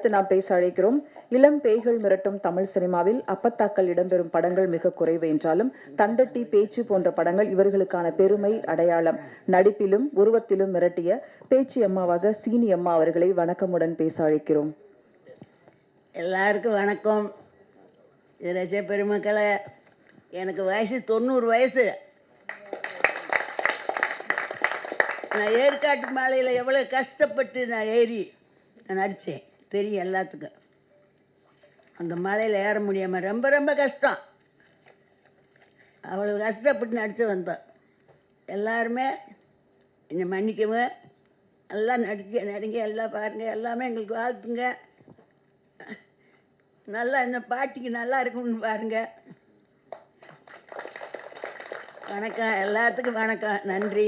அடுத்து நாம் பேச அழைக்கிறோம். இளம் பேய்கள் மிரட்டும் தமிழ் சினிமாவில் அப்பத்தாக்கள் இடம்பெறும் படங்கள் மிக குறைவு என்றாலும் தண்டட்டி, பேச்சு போன்ற படங்கள் இவர்களுக்கான பெருமை அடையாளம். நடிப்பிலும் உருவத்திலும் மிரட்டிய பேச்சு அம்மாவாக சீனி அம்மா அவர்களை வணக்கமுடன் பேச அழைக்கிறோம். எல்லாருக்கும் வணக்கம். ரசிக பெருமக்களை, எனக்கு வயசு 90 வயசு. நான் ஏற்காட்டு மாலையில் எவ்வளோ கஷ்டப்பட்டு நான் நான் நடித்தேன் தெரியும் எல்லாத்துக்கும். அந்த மலையில் ஏற முடியாமல் ரொம்ப ரொம்ப கஷ்டம். அவ்வளோ கஷ்டப்பட்டு நடித்து வந்தோம். எல்லாருமே என்னை மன்னிக்கவும், எல்லாம் நடிங்க, எல்லாம் பாருங்கள், எல்லாமே எங்களுக்கு வாழ்த்துங்க. நல்லா என்ன பாட்டிக்கு நல்லா இருக்கும்னு பாருங்க. வணக்கம், எல்லாத்துக்கும் வணக்கம், நன்றி.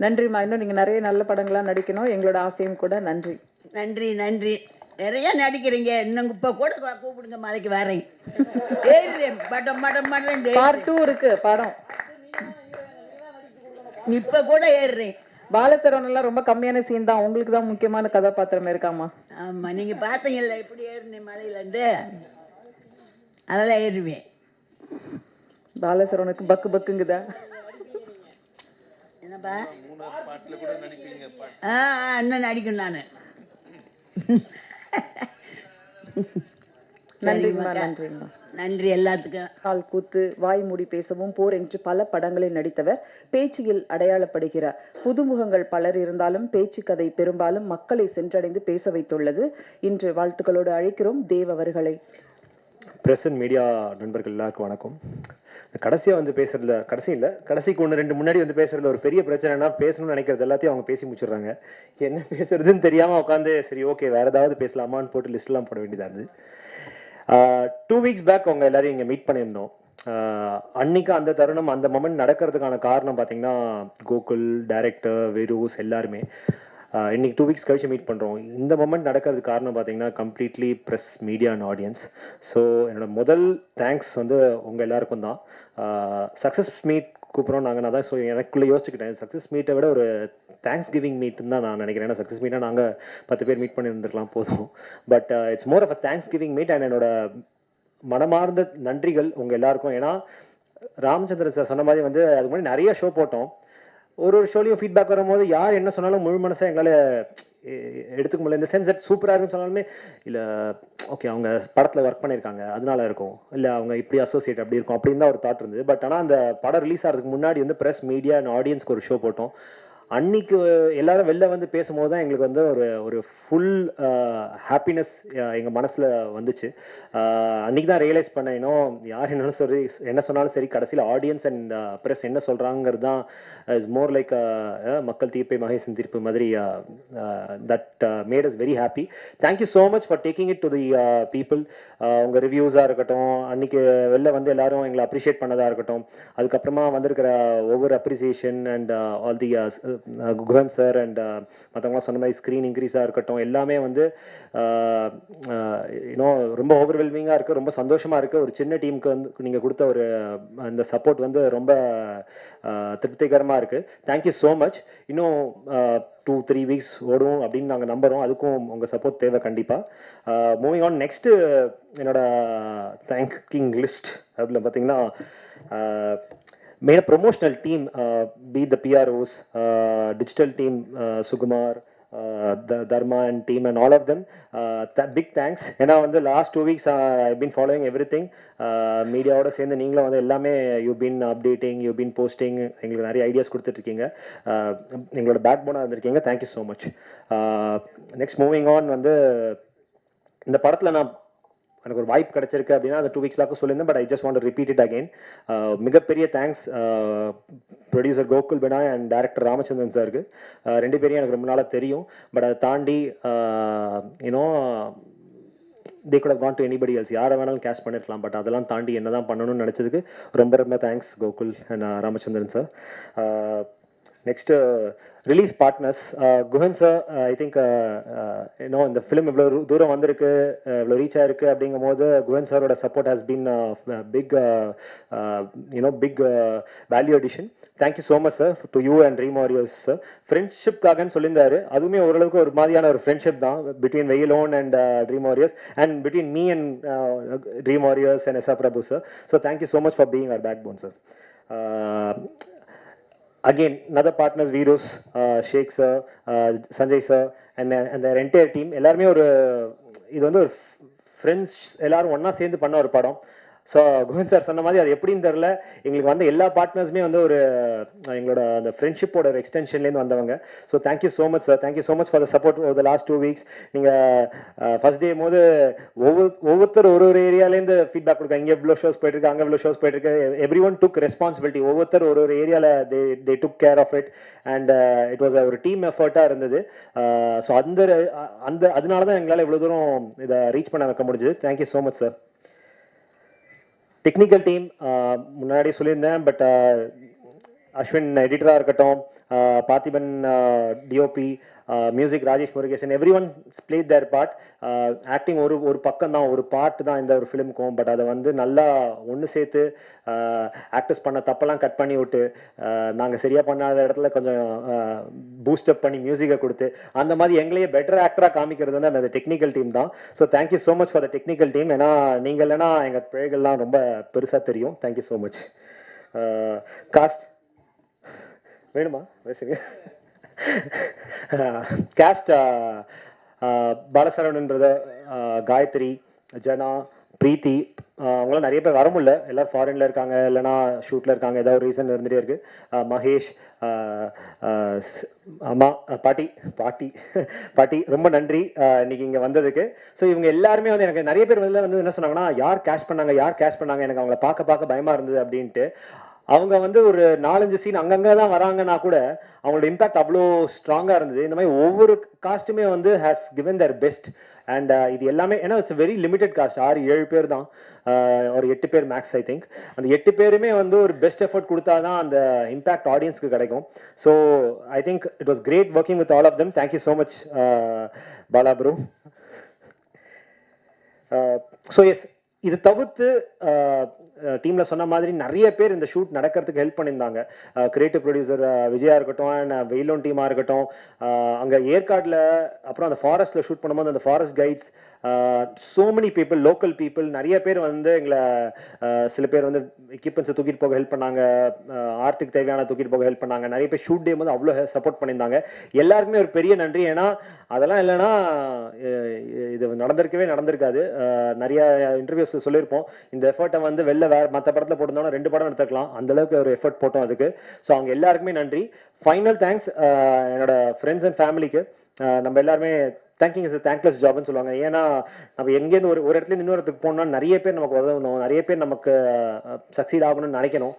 நன்றிம்மா. இன்னும் நீங்கள் நிறைய நல்ல படங்களாக நடிக்கணும், எங்களோட ஆசையும் கூட. நன்றி நன்றி நன்றி. நிறைய நடிக்கிறீங்க. இன்னும் இப்போ கூட கூப்பிடுங்க, மலைக்கு வரேன். ஏறுறேன் படம் படம் படம். பார்ட் 2 இருக்கு படம். இப்போ கூட ஏறுறேன். பாலசரவன் எல்லாம் ரொம்ப கம்மியான சீன் தான், உங்களுக்கு தான் முக்கியமான கதாபாத்திரம் இருக்காமா? ஆமாம், நீங்கள் பார்த்தீங்கல்ல எப்படி ஏறினேன் மலையிலேருந்து, அதெல்லாம் ஏறுவேன். பாலசரவனுக்கு பக்கு பக்குங்குதா? என்னப்பா? இன்னும் நடிக்கும் நான். நன்றிம்மா. நன்றிம்மா. நன்றி எல்லாத்துக்கும். கால் கூத்து, வாய் மூடி பேசவும், போர் என்று பல படங்களில் நடித்தவர் பேச்சில் அடையாளப்படுகிறார். புதுமுகங்கள் பலர் இருந்தாலும் பேச்சு கதை பெரும்பாலும் மக்களை சென்றடைந்து பேச வைத்துள்ளது. இன்று வாழ்த்துக்களோடு அழைக்கிறோம் தேவ் அவர்களை. பிரஸ் அண்ட் மீடியா நண்பர்கள் எல்லாருக்கும் வணக்கம். கடைசியாக வந்து பேசுறதுல கடைசிக்கு 1-2 முன்னாடி வந்து பேசுறதுல ஒரு பெரிய பிரச்சனைனா, பேசணும்னு நினைக்கிறது எல்லாத்தையும் அவங்க பேசி முடிச்சிடுறாங்க. என்ன பேசுறதுன்னு தெரியாமல் உட்காந்து சரி ஓகே வேறு ஏதாவது பேசலாமான்னு போட்டு லிஸ்ட்லாம் போட வேண்டியதாக இருந்தது. 2 வீக்ஸ் பேக் அவங்க எல்லாரையும் இங்கே மீட் பண்ணியிருந்தோம். அன்னைக்கு அந்த தருணம், அந்த மொமெண்ட் நடக்கிறதுக்கான காரணம் பார்த்தீங்கன்னா கோகுல், டைரக்டர், விருஸ் எல்லாருமே. இன்னைக்கு 2 வீக்ஸ் கழிச்சு மீட் பண்ணுறோம். இந்த மொமெண்ட் நடக்கிறதுக்கு காரணம் பார்த்தீங்கன்னா completely press, media and audience. So என்னோட முதல் தேங்க்ஸ் வந்து உங்கள் எல்லாருக்கும் தான். சக்ஸஸ் மீட் கூப்பிட்றோம் நாங்கள். நான் தான் எனக்குள்ளே யோசிச்சுக்கிட்டேன், சக்ஸஸ் மீட்டை விட ஒரு தேங்க்ஸ் கிவிங் மீட்டுன்னு தான் நான் நினைக்கிறேன். ஏன்னா சக்ஸஸ் மீட்டாக நாங்கள் 10 பேர் மீட் பண்ணி இருந்துருக்கலாம் போதும். But it's more of a thanksgiving meet. And என்னோட மனமார்ந்த நன்றிகள் உங்கள் எல்லாருக்கும். ஏன்னா ராமச்சந்திரன் சார் சொன்ன மாதிரி வந்து அதுக்கு முன்னாடி நிறைய ஷோ போட்டோம். ஒரு ஷோலையும் ஃபீட்பேக் வரும்போது யார் என்ன சொன்னாலும் முழு மனசாக எங்களால் எடுத்துக்க முடியல. இந்த சென்ஸ் தட் சூப்பராக இருக்குன்னு சொன்னாலுமே இல்லை ஓகே அவங்க படத்தில் ஒர்க் பண்ணியிருக்காங்க அதனால இருக்கும், இல்லை அவங்க இப்படி அசோசியேட் அப்படி இருக்கும் அப்படின்னு தான் ஒரு தாட் இருந்தது. பட் ஆனால் அந்த படம் ரிலீஸ் ஆகிறதுக்கு முன்னாடி வந்து ப்ரெஸ், மீடியா அண்ட் ஆடியன்ஸ்க்கு ஒரு ஷோ போட்டோம். அன்னைக்கு எல்லாரும் வெளில வந்து பேசும்போது தான் எங்களுக்கு வந்து ஒரு ஃபுல் ஹாப்பினஸ் எங்கள் மனசில் வந்துச்சு. அன்றைக்கி தான் ரியலைஸ் பண்ணேன், இன்னும் யார் என்ன சொன்னாலும் சரி, கடைசியில் ஆடியன்ஸ் அண்ட் ப்ரெஸ் என்ன சொல்கிறாங்கிறது தான் இஸ் மோர் லைக் மக்கள் தீர்ப்பை மகேசன் தீர்ப்பு மாதிரி. That made us very happy. Thank you so much for taking it to the people. உங்கள் ரிவ்யூஸாக இருக்கட்டும், அன்றைக்கி வெளில வந்து எல்லாரும் எங்களை அப்ரிஷியேட் பண்ணதாக இருக்கட்டும், அதுக்கப்புறமா வந்திருக்கிற ஒவ்வொரு appreciation and all the Guhan sir and மற்றவங்களாம் சொன்ன மாதிரி ஸ்க்ரீன் இன்க்ரீஸாக இருக்கட்டும், எல்லாமே வந்து இன்னும் ரொம்ப ஓவர்வெல்மிங்காக இருக்குது, ரொம்ப சந்தோஷமாக இருக்குது. ஒரு சின்ன டீமுக்கு வந்து நீங்கள் கொடுத்த ஒரு அந்த சப்போர்ட் வந்து ரொம்ப திருப்திகரமாக இருக்குது. Thank you so much. இன்னும் 2-3 வீக்ஸ் ஓடும் அப்படின்னு நாங்கள் நம்புகிறோம். அதுக்கும் உங்கள் சப்போர்ட் தேவை கண்டிப்பாக. மூவிங் ஆன், நெக்ஸ்ட்டு என்னோட தேங்கிங் லிஸ்ட் அதில் பார்த்தீங்கன்னா main promotional team, be the PROs, digital team, Sukumar, Dharma and team and all of them, big thanks. ஏன்னா வந்து last 2 weeks I've been following everything. மீடியாவோட சேர்ந்து நீங்களும் வந்து எல்லாமே you been updating, you been posting, எங்களுக்கு நிறைய ஐடியாஸ் கொடுத்துட்ருக்கீங்க, எங்களோட back போனாக இருந்திருக்கீங்க. Thank you so much. Next moving on வந்து இந்த படத்தில் நான் எனக்கு ஒரு வாய்ப்பு கிடைச்சிருக்கு அப்படின்னா அந்த 2 வீக்ஸ் பேக் சொல்லியிருந்தேன். But I just want to repeat it again. மிகப்பெரிய thanks producer Gokul Binoy and director Ramachandran சாருக்கு. 2 பேரையும் எனக்கு ரொம்ப நாளாக தெரியும். பட் அதை தாண்டி you know they could have gone to anybody else, யாரை வேணாலும் கேஷ் பண்ணிருக்கலாம். பட் அதெல்லாம் தாண்டி என்ன தான் பண்ணணும்னு நினச்சதுக்கு ரொம்ப ரொம்ப thanks Gokul and Ramachandran sir. Next release partners Guhan sir I think இன்னும் இந்த ஃபிலிம் இவ்வளோ தூரம் வந்திருக்கு, இவ்வளோ ரீச் ஆயிருக்கு அப்படிங்கும் போது குஹன் சாரோட support has been big big value addition. Thank you so much sir to you and Dream Warriors sir. ஃப்ரெண்ட்ஷிப்காகன்னு சொல்லியிருந்தாரு, அதுவுமே ஓரளவுக்கு ஒரு மாதிரியான ஒரு ஃப்ரெண்ட்ஷிப் தான் between Veyilon and Dream Warriors and between me and Dream Warriors and SR Prabhu sir. So thank you so much for being our backbone sir. Again, another partners, Virus, Sheikh sir, Sanjay sir, and their entire team. எல்லாருமே ஒரு இது வந்து ஒரு friends எல்லாரும் ஒன்றா சேர்ந்து பண்ண ஒரு படம். ஸோ குஹன் சார் சொன்ன மாதிரி அது எப்படின்னு தெரில, எங்களுக்கு வந்து எல்லா பார்ட்னர்ஸுமே வந்து ஒரு எங்களோட அந்த ஃப்ரெண்ட்ஷிப்போட ஒரு எக்ஸ்டென்ஷன்லேருந்து வந்தவங்க. So thank you so much sir, thank you so much for the support over the last 2 weeks. நீங்கள் ஃபர்ஸ்ட் டே போது ஒவ்வொருத்தர் ஒரு ஏரியாலேருந்து ஃபீட்பேக் கொடுக்காங்க, இங்கே இவ்வளோ ஷோஸ் போயிட்டுருக்கு, அங்கே இவ்வளோ ஷோஸ் போயிட்டுருக்கு. எவ்ரி ஒன் டுக் ரெஸ்பான்சிபிலிட்டி, ஒவ்வொருத்தர் ஒரு ஏரியாவில் they took care of it and it was ஒரு டீம் எஃபர்ட்டாக இருந்தது. ஸோ அதனால தான் எங்களால் இவ்வளோ தூரம் இதை ரீச் பண்ண வைக்க முடிஞ்சது. Thank you so much sir. Technical team முன்னாடி சொல்லியிருந்தேன், பட் அஸ்வின் எடிட்டராக இருக்கட்டும், Parthiban DOP, music Rajesh Murugesan, everyone played their part. Acting ஒரு பக்கம் தான், ஒரு பார்ட் தான் இந்த ஒரு ஃபிலிமுக்கும், பட் அதை வந்து நல்லா ஒன்று சேர்த்து ஆக்டர்ஸ் பண்ண தப்பெல்லாம் கட் பண்ணி விட்டு நாங்கள் சரியாக பண்ணாத இடத்துல கொஞ்சம் பூஸ்டப் பண்ணி மியூசிக்கை கொடுத்து அந்த மாதிரி எங்களையே பெட்டர் ஆக்டராக காமிக்கிறது வந்து அந்த டெக்னிக்கல் டீம் தான். So thank you so much for the technical team. ஏன்னா நீங்கள் இல்லைன்னா எங்கள் பிழைகள்லாம் ரொம்ப பெருசாக தெரியும். Thank you so much. காஸ்ட் வேணுமா பேசுங்க. கேஸ்ட் பாலசரவணன் பிரதர், காயத்ரி, ஜனா, பிரீத்தி, அவங்களாம் நிறைய பேர் வர முடியல, எல்லோரும் ஃபாரினில் இருக்காங்க, இல்லைனா ஷூட்டில் இருக்காங்க, ஏதாவது ஒரு ரீசன் இருந்துகிட்டே இருக்குது. மகேஷ், அம்மா, பாட்டி ரொம்ப நன்றி இன்னைக்கு இங்கே வந்ததுக்கு. ஸோ இவங்க எல்லாருமே வந்து எனக்கு நிறைய பேர் வந்து என்ன சொன்னாங்கன்னா, யார் கேஷ் பண்ணாங்க, எனக்கு அவங்கள பார்க்க பயமாக இருந்தது அப்படின்ட்டு. அவங்க வந்து ஒரு 4-5 சீன் அங்கங்கே தான் வராங்கன்னா கூட அவங்களோட இம்பேக்ட் அவ்வளோ ஸ்ட்ராங்காக இருந்தது. இந்த மாதிரி ஒவ்வொரு காஸ்ட்டுமே வந்து has given their best. And இது எல்லாமே ஏன்னா இட்ஸ் வெரி லிமிடெட் காஸ்ட், 6-7 பேர் தான், ஒரு 8 பேர் மேக்ஸ் ஐ திங்க். அந்த 8 பேருமே வந்து ஒரு பெஸ்ட் எஃபர்ட் கொடுத்தா தான் அந்த இம்பேக்ட் ஆடியன்ஸ்க்கு கிடைக்கும். So I think it was great working with all of them. Thank you so much Bala bro. So yes, இது தவிர்த்து டீமில் சொன்ன மாதிரி நிறைய பேர் இந்த ஷூட் நடக்கிறதுக்கு ஹெல்ப் பண்ணியிருந்தாங்க. கிரியேட்டிவ் ப்ரொடியூசர் விஜயா இருக்கட்டும், அண்ட் வெயிலோன் டீமாக இருக்கட்டும், அங்கே ஏற்காடில் அப்புறம் அந்த ஃபாரஸ்ட்டில் ஷூட் பண்ணும்போது அந்த forest guides, so many people, local people, நிறைய பேர் வந்து எங்களை சில பேர் வந்து எக்யூப்மெண்ட்ஸை தூக்கிட்டு போக ஹெல்ப் பண்ணாங்க, ஆர்ட்டுக்கு தேவையான தூக்கிட்டு போக ஹெல்ப் பண்ணாங்க. நிறைய பேர் ஷூட் டே வந்து அவ்வளோ சப்போர்ட் பண்ணியிருந்தாங்க. எல்லாருக்குமே ஒரு பெரிய நன்றி. ஏன்னா அதெல்லாம் இல்லைன்னா இது நடந்திருக்காது. நிறைய இன்டர்வியூஸ் சொல்லியிருப்போம், இந்த எஃபர்ட்டை வந்து மற்ற படத்தில் போட்டிருந்தோம்னா 2 படம் எடுத்துக்கலாம், அந்தளவுக்கு ஒரு எஃபர்ட் போட்டோம் அதுக்கு. ஸோ அவங்க எல்லாருக்குமே நன்றி. ஃபைனல் தேங்க்ஸ் என்னோட ஃப்ரெண்ட்ஸ் அண்ட் ஃபேமிலிக்கு. நம்ம எல்லாருமே தேங்கிங் இஸ் தேங்க்லெஸ் ஜாப்னு சொல்லுவாங்க. ஏன்னா நம்ம எங்கேருந்து ஒரு இடத்துல இன்னொரு இடத்துக்கு போனோம்னா நிறைய பேர் நமக்கு உதவணும், நிறைய பேர் நமக்கு சக்சீட் ஆகணும்னு நினைக்கணும்.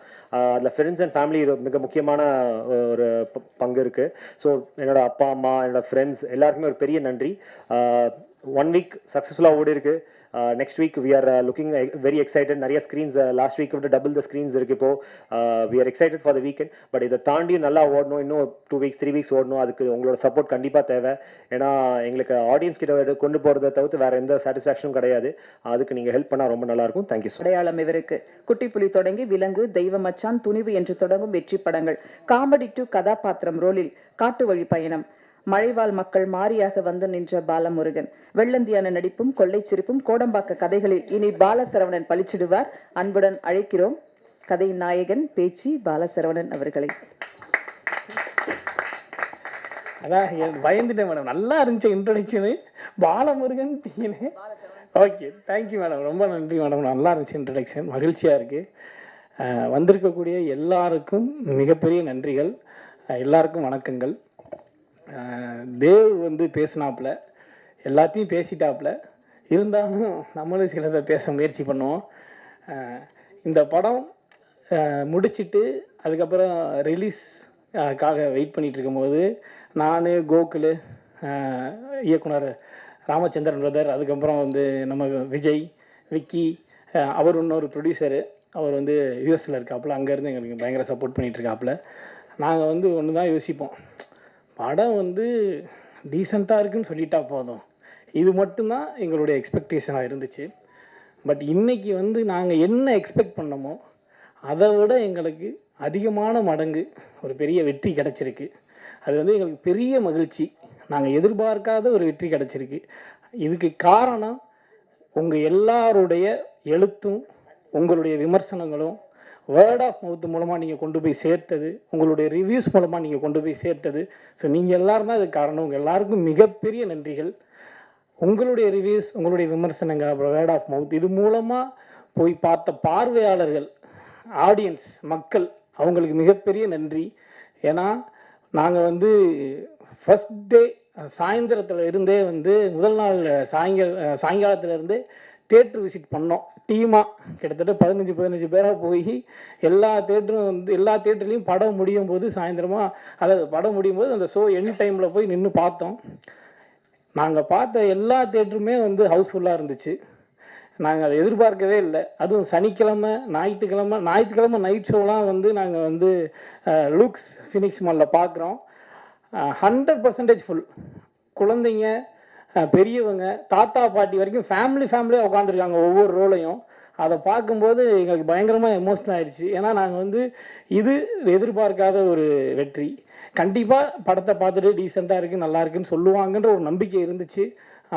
அதில் ஃப்ரெண்ட்ஸ் அண்ட் ஃபேமிலி மிக முக்கியமான ஒரு பங்கு இருக்குது. ஸோ என்னோட அப்பா அம்மா, என்னோட ஃப்ரெண்ட்ஸ் எல்லாருக்குமே ஒரு பெரிய நன்றி. 1 வீக் சக்ஸஸ்ஃபுல்லாக ஓடி இருக்கு. Next week we are looking very excited. நிறைய ஸ்க்ரீன்ஸ் லாஸ்ட் வீக் விட்டு டபுள் த ஸ்க்ரீன்ஸ் இருக்குது. இப்போது we are excited for the weekend. But இதை தாண்டி நல்லா ஓடணும், இன்னும் 2 வீக்ஸ் 3 வீக்ஸ் ஓடணும். அதுக்கு உங்களோட சப்போர்ட் கண்டிப்பாக தேவை. ஏன்னா எங்களுக்கு ஆடியன்ஸ் கிட்ட கொண்டு போகிறத தவிர்த்து வேறு எந்த சாட்டிஸ்ஃபேக்ஷனும் கிடையாது. அதுக்கு நீங்கள் ஹெல்ப் பண்ணால் ரொம்ப நல்லாயிருக்கும். தேங்க்யூ. அடையாளம் இவருக்கு குட்டிப்புலி தொடங்கி விலங்கு, தெய்வ மச்சான், துணிவு என்று தொடங்கும் வெற்றி படங்கள், காமெடி டு கதாபாத்திரம் ரோலில் காட்டு வழி பயணம், மழைவாழ் மக்கள் மாரியாக வந்து நின்ற பாலமுருகன், வெள்ளந்தியான நடிப்பும் கொள்ளை சிரிப்பும் கோடம்பாக்க கதைகளில் இனி பாலசரவணன் பளிச்சிடுவார். அன்புடன் அழைக்கிறோம் கதையின் நாயகன் பேச்சி பாலசரவணன் அவர்களை. அதான் பயந்துட்டேன் மேடம், நல்லா இருந்துச்சு introduction. Balamurugan okay, thank you madam, ரொம்ப நன்றி மேடம். நல்லா இருந்துச்சு இன்ட்ரடக்ஷன், மகிழ்ச்சியாக இருக்குது. வந்திருக்கக்கூடிய எல்லாருக்கும் மிகப்பெரிய நன்றிகள். எல்லாருக்கும் வணக்கங்கள். தேவ் வந்து பேசினாப்புல, எல்லாத்தையும் பேசிட்டாப்புல, இருந்தாலும் நம்மளும் சிலதை பேச முயற்சி பண்ணுவோம். இந்த படம் முடிச்சுட்டு அதுக்கப்புறம் ரிலீஸ்க்காக வெயிட் பண்ணிகிட்டு இருக்கும்போது நான், கோகுல், இயக்குனர் ராமச்சந்திரன் பிரதர், அதுக்கப்புறம் வந்து நம்ம விஜய், விக்கி, அவர் இன்னொரு ப்ரொடியூசரு, அவர் வந்து யூஎஸில் இருக்காப்புல, அங்கேருந்து எங்களுக்கு பயங்கர சப்போர்ட் பண்ணிகிட்டு இருக்காப்புல. நாங்கள் வந்து ஒன்று தான் யோசிப்போம், படம் வந்து டீசெண்டாக இருக்குன்னு சொல்லிட்டா போதும், இது மட்டும்தான் எங்களுடைய எக்ஸ்பெக்டேஷனாக இருந்துச்சு. பட் இன்றைக்கி வந்து நாங்கள் என்ன எக்ஸ்பெக்ட் பண்ணோமோ அதை விட எங்களுக்கு அதிகமான மடங்கு ஒரு பெரிய வெற்றி கிடச்சிருக்கு. அது வந்து எங்களுக்கு பெரிய மகிழ்ச்சி. நாங்கள் எதிர்பார்க்காத ஒரு வெற்றி கிடச்சிருக்கு. இதுக்கு காரணம் உங்கள் எல்லாருடைய எழுத்தும் உங்களுடைய விமர்சனங்களும் வேர்ட் ஆஃப் மவுத் மூலமாக நீங்கள் கொண்டு போய் சேர்த்தது, உங்களுடைய ரிவ்யூஸ் மூலமாக நீங்கள் கொண்டு போய் சேர்த்தது. ஸோ நீங்கள் எல்லோரும் தான் இதுக்கு காரணம். உங்கள் எல்லாருக்கும் மிகப்பெரிய நன்றிகள். உங்களுடைய ரிவ்யூஸ், உங்களுடைய விமர்சனங்கள், அப்புறம் வேர்ட் ஆஃப் மவுத், இது மூலமாக போய் பார்த்த பார்வையாளர்கள், ஆடியன்ஸ், மக்கள், அவங்களுக்கு மிகப்பெரிய நன்றி. ஏன்னா நாங்கள் வந்து ஃபஸ்ட் டே சாயந்தரத்தில் இருந்தே வந்து முதல் நாள் சாயங்காலத்தில் இருந்தே தேட்ரு விசிட் பண்ணோம். டீமாக கிட்டத்தட்ட 15 பேராக போய் எல்லா தேட்டரும் வந்து எல்லா தேட்டர்லேயும் படம் முடியும் போது சாயந்தரமாக, அதாவது படம் முடியும் போது அந்த ஷோ எண்ட் டைமில் போய் நின்று பார்த்தோம். நாங்கள் பார்த்த எல்லா தேட்டருமே வந்து ஹவுஸ்ஃபுல்லாக இருந்துச்சு. நாங்கள் அதை எதிர்பார்க்கவே இல்லை. அதுவும் சனிக்கிழமை, ஞாயிற்றுக்கிழமை நைட் ஷோலாம் வந்து நாங்கள் வந்து லூக்ஸ் ஃபினிக்ஸ் மாலில் பார்க்குறோம். 100% ஃபுல். குழந்தைங்க, பெரியவங்க, தாத்தா பாட்டி வரைக்கும் ஃபேமிலியாக உட்காந்துருக்காங்க ஒவ்வொரு ரோலையும். அதை பார்க்கும்போது எங்களுக்கு பயங்கரமாக எமோஷனல் ஆயிடுச்சு. ஏன்னா நாங்கள் வந்து இது எதிர்பார்க்காத ஒரு வெற்றி. கண்டிப்பாக படத்தை பார்த்துட்டு டீசெண்டாக இருக்குது, நல்லா இருக்குன்னு சொல்லுவாங்கன்ற ஒரு நம்பிக்கை இருந்துச்சு.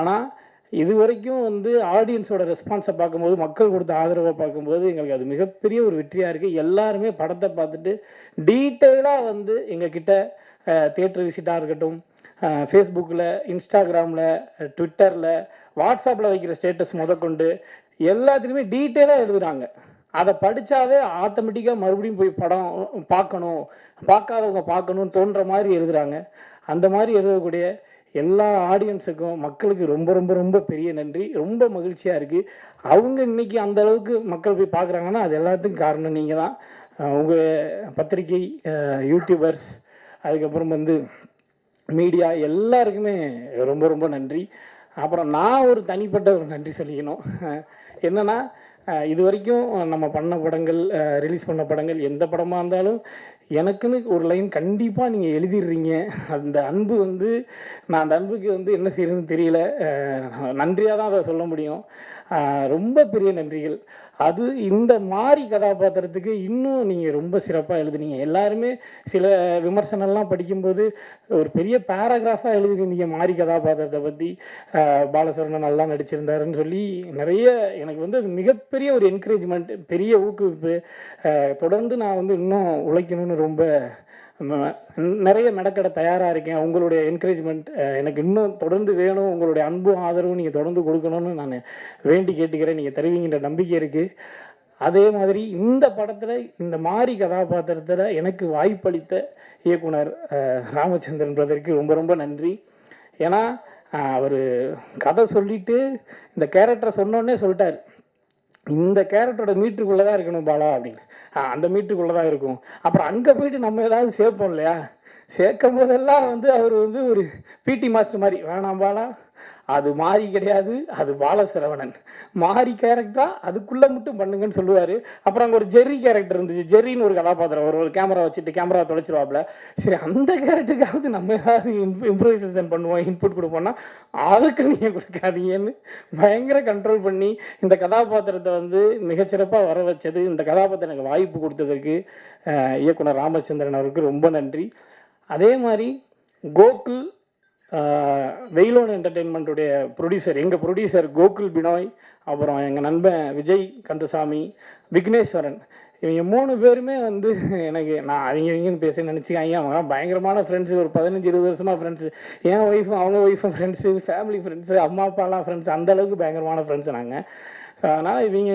ஆனால் இது வரைக்கும் வந்து ஆடியன்ஸோட ரெஸ்பான்ஸை பார்க்கும்போது, மக்கள் கொடுத்த ஆதரவை பார்க்கும்போது எங்களுக்கு அது மிகப்பெரிய ஒரு வெற்றியாக இருக்குது. எல்லாருமே படத்தை பார்த்துட்டு டீட்டெயிலாக வந்து எங்ககிட்ட தியேட்டர் விசிட்டாக இருக்கட்டும், ஃபேஸ்புக்கில், இன்ஸ்டாகிராமில், ட்விட்டரில், வாட்ஸ்அப்பில் வைக்கிற ஸ்டேட்டஸ் முதற்கொண்டு எல்லாத்துலேயுமே டீட்டெயிலாக எழுதுகிறாங்க. அதை படித்தாவே ஆட்டோமேட்டிக்காக மறுபடியும் போய் படம் பார்க்கணும், பார்க்காதவங்க பார்க்கணுன்னு தோன்ற மாதிரி எழுதுகிறாங்க. அந்த மாதிரி எழுதக்கூடிய எல்லா ஆடியன்ஸுக்கும், மக்களுக்கு ரொம்ப ரொம்ப ரொம்ப பெரிய நன்றி. ரொம்ப மகிழ்ச்சியாக இருக்குது. அவங்க இன்றைக்கி அந்த அளவுக்கு மக்கள் போய் பார்க்குறாங்கன்னா அது எல்லாத்துக்கும் காரணம் நீங்கள் தான். உங்கள் பத்திரிகை, யூடியூபர்ஸ், அதுக்கப்புறம் வந்து மீடியா எல்லாருக்குமே ரொம்ப ரொம்ப நன்றி. அப்புறம் நான் ஒரு தனிப்பட்ட ஒரு நன்றி சொல்லிக்கணும். என்னென்னா, இது வரைக்கும் நம்ம பண்ண படங்கள், ரிலீஸ் பண்ண படங்கள், எந்த படமாக இருந்தாலும் எனக்குன்னு ஒரு லைன் கண்டிப்பாக நீங்கள் எழுதிடுறீங்க. அந்த அன்பு வந்து நான் அந்த அன்புக்கு வந்து என்ன செய்யறதுன்னு தெரியல. நன்றியாக தான் அதை சொல்ல முடியும். ரொம்ப பெரிய நன்றிகள். அது இந்த மாதிரி கதாபாத்திரத்துக்கு இன்னும் நீங்கள் ரொம்ப சிறப்பாக எழுதுனீங்க. எல்லாருமே சில விமர்சனம்லாம் படிக்கும்போது ஒரு பெரிய பேராகிராஃபாக எழுதிருந்தீங்க மாரி கதாபாத்திரத்தை பற்றி. பாலசரவணன் நல்லா நடிச்சிருந்தாருன்னு சொல்லி நிறைய எனக்கு வந்து அது மிகப்பெரிய ஒரு என்கரேஜ்மெண்ட், பெரிய ஊக்குவிப்பு. தொடர்ந்து நான் வந்து இன்னும் உழைக்கணும்னு ரொம்ப நிறைய மெனக்கட தயாராக இருக்கேன். உங்களுடைய என்கரேஜ்மெண்ட் எனக்கு இன்னும் தொடர்ந்து வேணும். உங்களுடைய அன்பும் ஆதரவும் நீங்கள் தொடர்ந்து கொடுக்கணும்னு நான் வேண்டி கேட்டுக்கிறேன். நீங்கள் தருவீங்கன்ற நம்பிக்கை இருக்குது. அதே மாதிரி இந்த படத்தில் இந்த மாதிரி கதாபாத்திரத்தில் எனக்கு வாய்ப்பளித்த இயக்குனர் ராமச்சந்திரன் பிரதருக்கு ரொம்ப ரொம்ப நன்றி. ஏன்னா அவர் கதை சொல்லிவிட்டு இந்த கேரக்டரை சொன்னோடனே சொல்லிட்டார், இந்த கேரக்டரோட மீட்டருக்குள்ளே தான் இருக்கணும் பாலா அப்படின்னு. அந்த மீட்டருக்குள்ளே தான் இருக்கும். அப்புறம் அங்கே போயிட்டு நம்ம ஏதாவது சேர்ப்போம் இல்லையா, சேர்க்கும் போதெல்லாம் வந்து அவர் வந்து ஒரு பிடி மாஸ்டர் மாதிரி, வேணாம் பாலா அது மாறி கிடையாது, அது பாலசரவணன் மாறி கேரக்டரா, அதுக்குள்ளே மட்டும் பண்ணுங்கன்னு சொல்லுவார். அப்புறம் அங்கே ஒரு ஜெர்ரி கேரக்டர் இருந்துச்சு. ஜெர்ரின்னு ஒரு கதாபாத்திரம், ஒரு கேமரா வச்சுட்டு கேமரா தொலைச்சிருவாப்புல. சரி, அந்த கேரக்டருக்காவது நம்ம ஏதாவது இம்ப்ரூவைசேஷன் பண்ணுவோம், இன்புட் கொடுப்போம்னா அதுக்கு நீங்கள் கொடுக்காதீங்கன்னு பயங்கர கண்ட்ரோல் பண்ணி இந்த கதாபாத்திரத்தை வந்து மிகச்சிறப்பாக வர வச்சது, இந்த கதாபாத்திரம் எனக்கு வாய்ப்பு கொடுத்ததுக்கு இயக்குனர் ராமச்சந்திரன் அவருக்கு ரொம்ப நன்றி. அதே மாதிரி கோகுல், வெயிலோன் என்டர்டெயின்மெண்ட்டுடைய ப்ரொடியூசர், எங்கள் ப்ரொடியூசர் கோகுல் பினாய், அப்புறம் எங்கள் நண்பன் விஜய் கந்தசாமி, விக்னேஸ்வரன், இவங்க 3 பேருமே வந்து எனக்கு, நான் அவங்கன்னு பேச நினச்சிக்காங்க, அவங்க பயங்கரமான ஃப்ரெண்ட்ஸு. ஒரு 15-20 வருஷமாக ஃப்ரெண்ட்ஸு. என் ஒய்ஃபும் அவங்க ஒய்ஃபும் ஃப்ரெண்ட்ஸு, ஃபேமிலி ஃப்ரெண்ட்ஸு, அம்மா அப்பாலாம் ஃப்ரெண்ட்ஸ். அந்தளவுக்கு பயங்கரமான ஃப்ரெண்ட்ஸு நாங்கள். ஸோ அதனால் இவங்க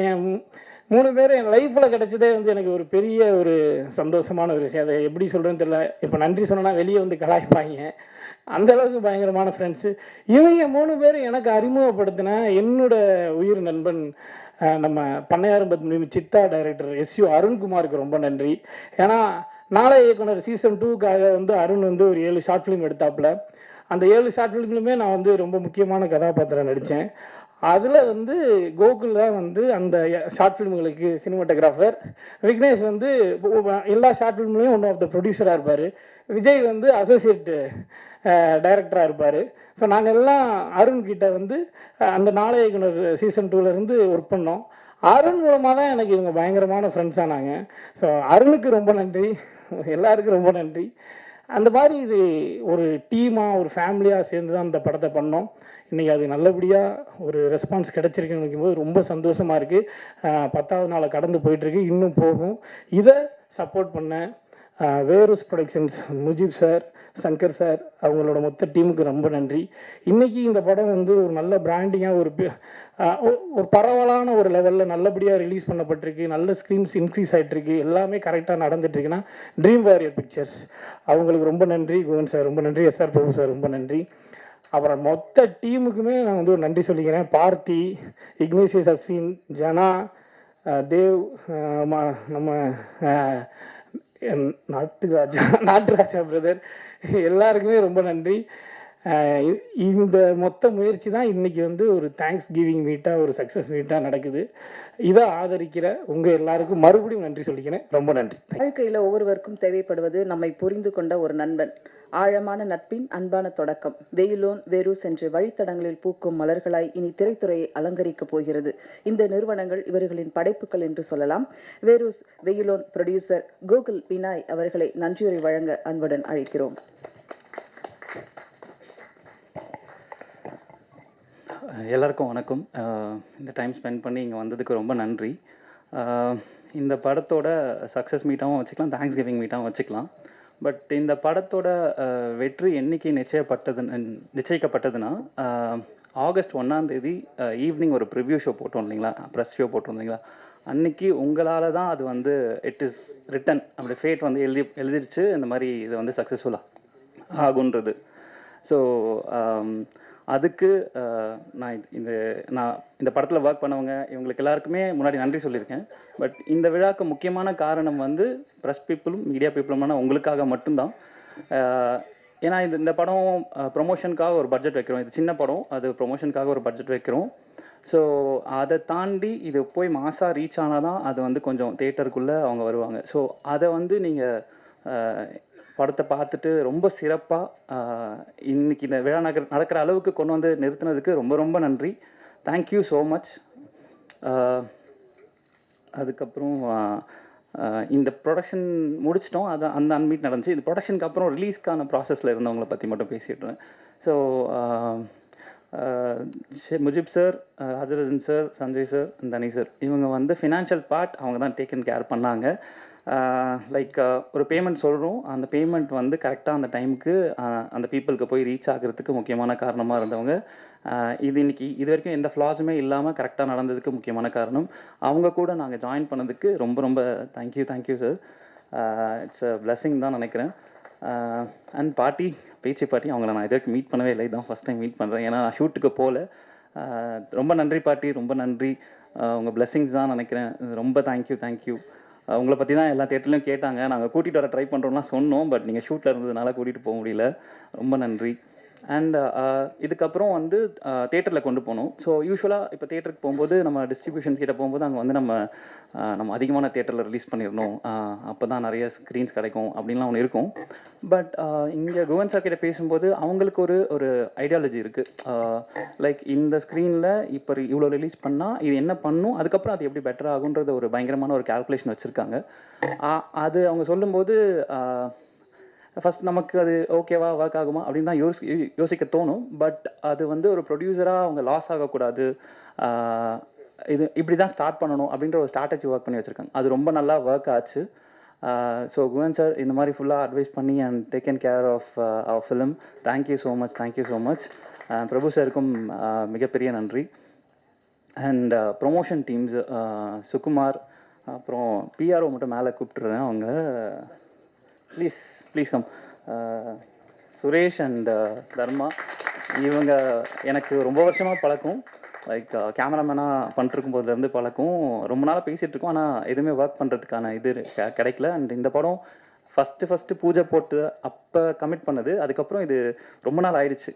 3 பேர் என் லைஃப்பில் கிடச்சதே வந்து எனக்கு ஒரு பெரிய ஒரு சந்தோஷமான ஒரு விஷயம். அதை எப்படி சொல்கிறேன்னு தெரியல. இப்போ நன்றி சொன்னோன்னா வெளியே வந்து கலாய்ப்பாங்க. அந்தளவுக்கு பயங்கரமான ஃப்ரெண்ட்ஸு. இவங்க 3 பேரும் எனக்கு அறிமுகப்படுத்தின என்னோட உயிர் நண்பன் நம்ம பண்ணையாரம்பத்து சித்தா டைரக்டர் SU அருண்குமாருக்கு ரொம்ப நன்றி. ஏன்னா நாளை இயக்குனர் சீசன் 2க்காக வந்து அருண் வந்து ஒரு 7 ஷார்ட் ஃபிலிம் எடுத்தாப்புல. அந்த 7 ஷார்ட் ஃபிலிம்லுமே நான் வந்து ரொம்ப முக்கியமான கதாபாத்திரம் நடித்தேன். அதில் வந்து கோகுல் தான் வந்து அந்த ஷார்ட் ஃபிலிம்களுக்கு சினிமாட்டோகிராஃபர். விக்னேஷ் வந்து எல்லா ஷார்ட் ஃபிலிம்லேயும் ஒன் ஆஃப் த ப்ரொடியூசராக இருப்பார். விஜய் வந்து அசோசியேட் டைரக்டராக இருப்பார். ஸோ நாங்கள் எல்லாம் அருண்கிட்ட வந்து அந்த நாளைய இயக்குனர் சீசன் 2லேருந்து ஒர்க் பண்ணோம். அருண் மூலமாக தான் எனக்கு இவங்க பயங்கரமான ஃப்ரெண்ட்ஸ் ஆனாங்க. ஸோ அருணுக்கு ரொம்ப நன்றி, எல்லாருக்கும் ரொம்ப நன்றி. அந்த மாதிரி இது ஒரு டீமாக ஒரு ஃபேமிலியாக சேர்ந்து தான் அந்த படத்தை பண்ணோம். இன்றைக்கி அது நல்லபடியாக ஒரு ரெஸ்பான்ஸ் கிடச்சிருக்குன்னு நினைக்கும்போது ரொம்ப சந்தோஷமாக இருக்குது. 10வது நாளை கடந்து போயிட்டுருக்கு, இன்னும் போகும். இதை சப்போர்ட் பண்ண Verus productions Mujeeb sir, Shankar sir, அவங்களோட மொத்த டீமுக்கு ரொம்ப நன்றி. இன்றைக்கி இந்த படம் வந்து ஒரு நல்ல பிராண்டிங்காக ஒரு பரவலான ஒரு லெவலில் நல்லபடியாக ரிலீஸ் பண்ணப்பட்டிருக்கு. நல்ல ஸ்க்ரீன்ஸ் இன்க்ரீஸ் ஆகிட்டுருக்கு. எல்லாமே கரெக்டாக நடந்துட்டுருக்குன்னா ட்ரீம் வாரியர் பிக்சர்ஸ் அவங்களுக்கு ரொம்ப நன்றி. குவன் சார் ரொம்ப நன்றி. எஸ்ஆர் பிரபு சார் ரொம்ப நன்றி. அப்புறம் மொத்த டீமுக்குமே நான் வந்து ஒரு நன்றி சொல்லிக்கிறேன். பார்த்தி, இக்னேசியஸ், அஸ்வின், ஜனா, தேவ், நம்ம நாட்டுராஜா பிரதர், எல்லாருக்குமே ரொம்ப நன்றி. இந்த மொத்த முயற்சி தான் இன்றைக்கி வந்து ஒரு தேங்க்ஸ் கிவிங் மீட்டாக ஒரு சக்ஸஸ் மீட்டாக நடக்குது. இதை ஆதரிக்கிற உங்கள் எல்லாருக்கும் மறுபடியும் நன்றி சொல்லிக்கிறேன். ரொம்ப நன்றி. வாழ்க்கையில் ஒவ்வொருவருக்கும் தேவைப்படுவது நம்மை புரிந்து கொண்ட ஒரு நண்பன். ஆழமான நட்பின் அன்பான தொடக்கம். வெயிலோன் வேரூஸ் என்ற வழித்தடங்களில் பூக்கும் மலர்களாய் இனி திரைத்துறையை அலங்கரிக்கப் போகிறது. இந்த நிறுவனங்கள் இவர்களின் படைப்புகள் என்று சொல்லலாம். வேரூஸ் வெயிலோன் ப்ரொடியூசர் கோகுல் பினாய் அவர்களை நன்றியுரை வழங்க அன்புடன் அழைக்கிறோம். எல்லாருக்கும் வணக்கம். இந்த டைம் ஸ்பெண்ட் பண்ணி இங்கே வந்ததுக்கு ரொம்ப நன்றி. இந்த படத்தோட சக்ஸஸ் மீட்டாகவும் வச்சுக்கலாம், தேங்க்ஸ் கிவிங் மீட்டாகவும் வச்சுக்கலாம். பட் இந்த படத்தோட வெற்றி என்னைக்கு நிச்சயிக்கப்பட்டதுன்னா ஆகஸ்ட் 1ஆம் தேதி ஈவினிங் ஒரு ப்ரிவ்யூ ஷோ போட்டோம் இல்லைங்களா, ப்ரெஸ் ஷோ போட்டோம் இல்லைங்களா. அன்றைக்கி உங்களால் தான் அது வந்து இட் இஸ் ரிட்டன், அப்படி ஃபேட் வந்து எழுதிருச்சு இந்த மாதிரி இது வந்து சக்ஸஸ்ஃபுல்லாக ஆகுன்றது. ஸோ அதுக்கு நான் இந்த படத்தில் ஒர்க் பண்ணவங்க இவங்களுக்கு எல்லாருக்குமே முன்னாடி நன்றி சொல்லியிருக்கேன். பட் இந்த விழாவுக்கு முக்கியமான காரணம் வந்து ப்ரெஸ் பீப்புளும் மீடியா பீப்புளுமான உங்களுக்காக மட்டும்தான். ஏன்னா இந்த படம் ப்ரொமோஷனுக்காக ஒரு பட்ஜெட் வைக்கிறோம். இது சின்ன படம், அது ப்ரொமோஷனுக்காக ஒரு பட்ஜெட் வைக்கிறோம். ஸோ அதை தாண்டி இது போய் மாசாக ரீச் ஆனால் தான் அது வந்து கொஞ்சம் தேட்டருக்குள்ளே அவங்க வருவாங்க. ஸோ அதை வந்து நீங்கள் படத்தை பார்த்துட்டு ரொம்ப சிறப்பாக இன்றைக்கி இந்த விழா நடக்கிற அளவுக்கு கொண்டு வந்து நிறுத்தினதுக்கு ரொம்ப ரொம்ப நன்றி. Thank you so much. அதுக்கப்புறம் இந்த ப்ரொடக்ஷன் முடிச்சிட்டோம், அது அந்த அன்மீட் நடந்துச்சு. இந்த ப்ரொடக்ஷனுக்கு அப்புறம் ரிலீஸ்க்கான ப்ராசஸில் இருந்தவங்களை பற்றி மட்டும் பேசிட்டுருவேன். So Mujib sir, Rajarajan sir, Sanjay sir, Thani sir, இவங்க வந்து ஃபினான்ஷியல் பார்ட் அவங்க தான் டேக்கன் கேர் பண்ணாங்க. லைக் ஒரு பேமெண்ட் சொல்கிறோம், அந்த பேமெண்ட் வந்து கரெக்டாக அந்த டைமுக்கு அந்த பீப்புளுக்கு போய் ரீச் ஆகிறதுக்கு முக்கியமான காரணமாக இருந்தவங்க. இது வரைக்கும் எந்த ஃப்ளாஸுமே இல்லாமல் கரெக்டாக நடந்ததுக்கு முக்கியமான காரணம் அவங்க. கூட நாங்கள் ஜாயின் பண்ணதுக்கு ரொம்ப ரொம்ப thank you sir. It's a blessing தான் நினைக்கிறேன். அண்ட் பேச்சு பாட்டி அவங்கள நான் இது வரைக்கும் மீட் பண்ணவே இல்லை, இதுதான் ஃபஸ்ட் டைம் மீட் பண்ணுறேன். ஏன்னா நான் ஷூட்டுக்கு போகல. ரொம்ப நன்றி பாட்டி, ரொம்ப நன்றி. உங்கள் பிளெஸிங்ஸ் தான் நினைக்கிறேன். ரொம்ப தேங்க்யூ. உங்களை பற்றி தான் எல்லா தேட்டர்லையும் கேட்டாங்க. நாங்கள் கூட்டிகிட்டு வர ட்ரை பண்ணுறோம்லாம் சொன்னோம், பட் நீங்கள் ஷூட்டில் இருந்ததுனால கூட்டிகிட்டு போக முடியல. ரொம்ப நன்றி. அண்ட் இதுக்கப்புறம் வந்து தேட்டரில் கொண்டு போகணும். ஸோ யூஸ்வலாக இப்போ தேட்டருக்கு போகும்போது நம்ம டிஸ்ட்ரிபியூஷன்ஸ் கிட்ட போகும்போது அங்கே வந்து நம்ம அதிகமான தேட்டரில் ரிலீஸ் பண்ணிடணும், அப்போ தான் நிறைய ஸ்க்ரீன்ஸ் கிடைக்கும் அப்படின்லாம் ஒன்று இருக்கும். பட் இங்கே குவன் சார் கிட்ட பேசும்போது அவங்களுக்கு ஒரு ஐடியாலஜி இருக்குது. லைக் இந்த ஸ்க்ரீனில் இப்போ இவ்வளோ ரிலீஸ் பண்ணால் இது என்ன பண்ணும், அதுக்கப்புறம் அது எப்படி பெட்டர் ஆகுன்றது ஒரு பயங்கரமான ஒரு கால்குலேஷன் வச்சுருக்காங்க. அது அவங்க சொல்லும்போது ஃபஸ்ட் நமக்கு அது ஓகேவா ஒர்க் ஆகுமா அப்படின்னு தான் யோசிக்க தோணும். பட் அது வந்து ஒரு ப்ரொடியூசராக அவங்க லாஸ் ஆகக்கூடாது, இது இப்படி தான் ஸ்டார்ட் பண்ணணும் அப்படின்ற ஒரு ஸ்ட்ராட்டஜி ஒர்க் பண்ணி வச்சுருக்காங்க. அது ரொம்ப நல்லா ஒர்க் ஆச்சு. ஸோ குவன் சார் இந்த மாதிரி ஃபுல்லாக அட்வைஸ் பண்ணி and taken care of our film. Thank you so much. Prabhu சாருக்கும் மிகப்பெரிய நன்றி. அண்ட் ப்ரொமோஷன் டீம்ஸ் சுகுமார், அப்புறம் பிஆர்ஓ மட்டும் மேலே கூப்பிட்டுருவேன், அவங்க ப்ளீஸ் கம், சுரேஷ் அண்ட் தர்மா. இவங்க எனக்கு ரொம்ப வருஷமாக பழக்கம். லைக் கேமராமேனாக பண்ணிருக்கும் போதுலேருந்து பழக்கம். ரொம்ப நாளாக பேசிகிட்டு இருக்கோம், ஆனால் எதுவுமே ஒர்க் பண்ணுறதுக்கான இது கிடைக்கல. அண்ட் இந்த படம் ஃபஸ்ட்டு பூஜை போட்டு அப்போ கமிட் பண்ணது. அதுக்கப்புறம் இது ரொம்ப நாள் ஆயிடுச்சு.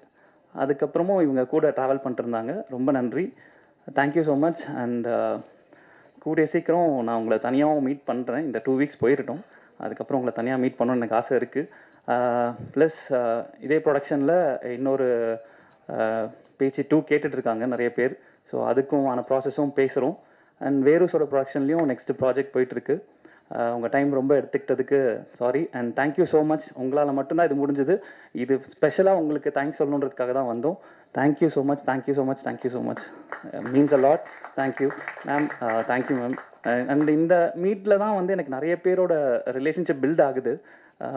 அதுக்கப்புறமும் இவங்க கூட ட்ராவல் பண்ணிட்டுருந்தாங்க. ரொம்ப நன்றி. Thank you so much. அண்ட் கூடிய சீக்கிரம் நான் உங்களை தனியாகவும் மீட் பண்ணுறேன். இந்த 2 வீக்ஸ் போயிடட்டும், அதுக்கப்புறம் உங்களை தனியாக மீட் பண்ணணும்னு எனக்கு ஆசை இருக்குது. ப்ளஸ் இதே ப்ரொடக்ஷனில் இன்னொரு பேச்சு 2 கேட்டுட்ருக்காங்க நிறைய பேர். ஸோ அதுக்கும் ஆன ப்ராசஸும் பேசுகிறோம். அண்ட் வேறுஸோட ப்ரொடக்ஷன்லேயும் நெக்ஸ்ட்டு ப்ராஜெக்ட் போயிட்டுருக்கு. உங்கள் டைம் ரொம்ப எடுத்துக்கிட்டதுக்கு sorry. And thank you so much. உங்களால் மட்டும்தான் இது முடிஞ்சுது. இது ஸ்பெஷலாக உங்களுக்கு தேங்க்ஸ் சொல்லணுன்றதுக்காக தான் வந்தோம். Thank you so much, thank you so much, thank you so much. Means a lot. Thank you ma'am, thank you ma'am. And இந்த மீட்டில் தான் வந்து எனக்கு நிறைய பேரோட ரிலேஷன்ஷிப் பில்ட் ஆகுது.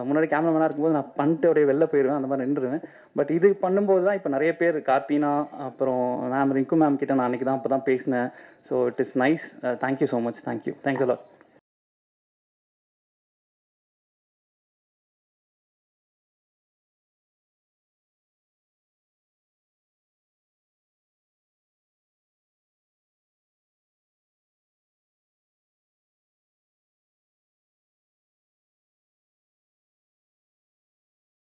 முன்னாடி கேமராமேனாக இருக்கும்போது நான் பண்ணிட்டு அப்படியே வெளில போயிடுவேன், அந்த மாதிரி நின்றுவேன். பட் இது பண்ணும்போது தான் இப்போ நிறைய பேர், கார்த்தினா, அப்புறம் மேம் ரிங்கு மேம் கிட்ட நான் அன்றைக்கி தான் இப்போ தான் பேசினேன். So it is nice. Thank you so much. Thank you a lot.